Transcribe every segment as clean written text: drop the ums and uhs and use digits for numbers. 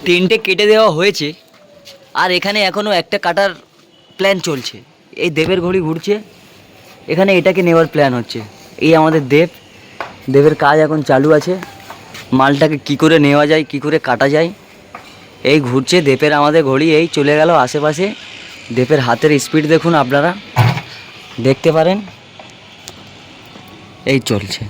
তিনটে কেটে দেওয়া হয়েছে, আর এখানে এখনও একটা কাটার প্ল্যান চলছে। এই দেবের ঘড়ি ঘুরছে, এখানে এটাকে নেওয়ার প্ল্যান হচ্ছে। এই আমাদের দেবের কাজ এখন চালু আছে। মালটাকে কি করে নেওয়া যায়, কি করে কাটা যায়, এই ঘুরছে দেবের আমাদের ঘড়ি। এই চলে গেল আশেপাশে। দেবের হাতের স্পিড দেখুন, আপনারা দেখতে পারেন, এই চলছে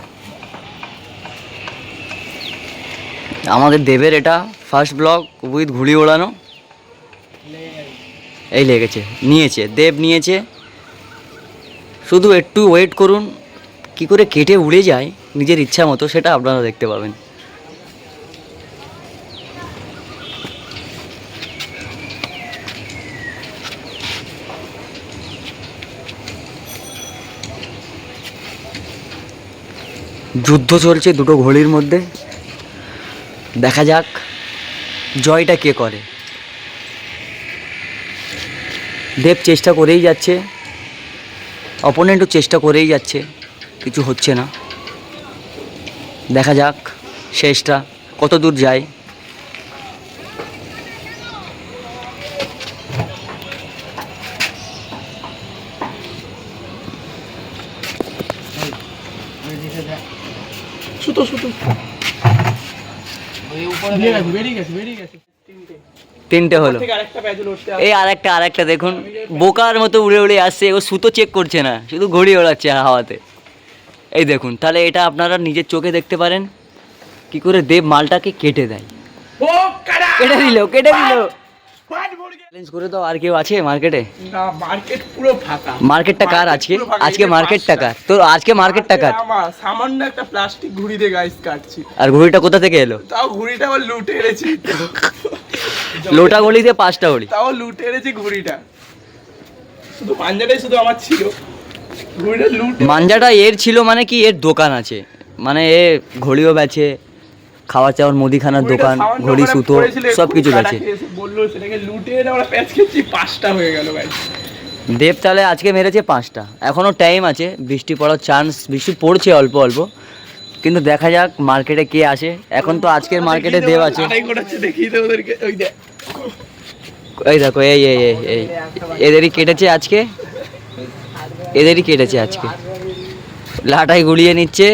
আমাদের দেবের। এটা ফার্স্ট ব্লগ উইথ ঘুড়ি ওড়ানো। এই লেগেছে, নিয়েছে দেব, নিয়েছে। শুধু একটু ওয়েট করুন, কি করে কেটে উড়ে যায় নিজের ইচ্ছা মতো, সেটা আপনারা দেখতে পাবেন। যুদ্ধ চলছে দুটো ঘড়ির মধ্যে। দেখা যাক জয়টা কে করে। দেব চেষ্টা করেই যাচ্ছে, অপোনেন্টও চেষ্টা করেই যাচ্ছে, কিছু হচ্ছে না। দেখা যাক শেষটা কত দূর যায়। তিনটে হলো। এই আরেকটা দেখুন, বোকার মতো উড়ে উড়ে আসছে। ও সুতো চেক করছে না, শুধু ঘড়ি ওড়াচ্ছে হাওয়াতে। এই দেখুন, তাহলে এটা আপনারা নিজের চোখে দেখতে পারেন কি করে দেব মালটাকে কেটে দেয়। কেটে দিল। চ্যালেঞ্জ করে দাও, আর কেউ আছে মার্কেটে? না, মার্কেট পুরো ফাঁকা। মার্কেটটা কার আজকে? আজকে মার্কেটটা কার? তো আজকে মার্কেটটা কার? আমার সামান্য একটা প্লাস্টিক ঘুড়ি দিয়ে গাইস কাটছি। আর ঘড়িটা কোথা থেকে এলো? তাও ঘুড়িটা আবার লুটে এনেছি। লোটা গলি দিয়ে 5টা গলি, তাও লুটে এনেছি ঘুড়িটা। শুধু পাঞ্জাটাই শুধু আমার ছিল, ঘুড়িটা লুটে। মাঞ্জাটা এর ছিল, মানে কি এর দোকান আছে, মানে এ ঘড়িও বেচে, খাওয়া চাওয়ার মুদিখানার দোকান, ঘড়ি সুতো সব কিছু বেচে। বললো সেটাকে লুটে এনে আমরা প্যাচ খেয়েছি, 5টা হয়ে গেল গাইস। দেব তাহলে আজকে মেরেছে 5টা। এখনও টাইম আছে, বৃষ্টি পড়ার চান্স, বৃষ্টি পড়ছে অল্প অল্প, কিন্তু দেখা যাক মার্কেটে কে আসে। এখন তো আজকের মার্কেটে দেব আছে। এই দেখো, এই এই এই এই এদেরই কেটেছে আজকে, এদেরই কেটেছে আজকে। লাটাই গুলিয়ে নিচ্ছে,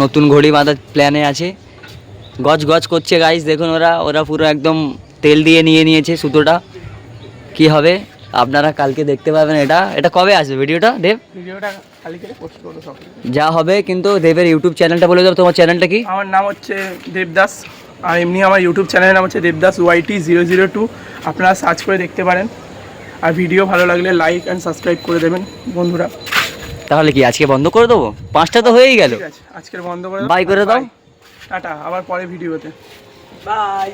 নতুন ঘড়ি বাঁধার প্ল্যানে আছে। গজ গজ করছে গাইস, দেখুন ওরা পুরো একদম তেল দিয়ে নিয়েছে সুতোটা। কি হবে আপনারা কালকে দেখতে পাবেন। এটা কবে আসবে ভিডিওটা দেব? ভিডিওটা কালকে পোস্ট করব সব। যা হবে, কিন্তু দেবের ইউটিউব চ্যানেলটা বলে দাও। তোমার চ্যানেলটা কি? আমার নাম হচ্ছে দেবদাস, আর এমনি আমার ইউটিউব চ্যানেলের নাম হচ্ছে দেবদাস YT002। আপনারা সার্চ করে দেখতে পারেন। আর ভিডিও ভালো লাগলে লাইক অ্যান্ড সাবস্ক্রাইব করে দেবেন বন্ধুরা। তাহলে কি আজকে বন্ধ করে দেবো? 5টা তো হয়েই গেল। ঠিক আছে, আজকের বন্ধ করে বাই করে দাও। টাটা, আবার পরে ভিডিওতে বাই।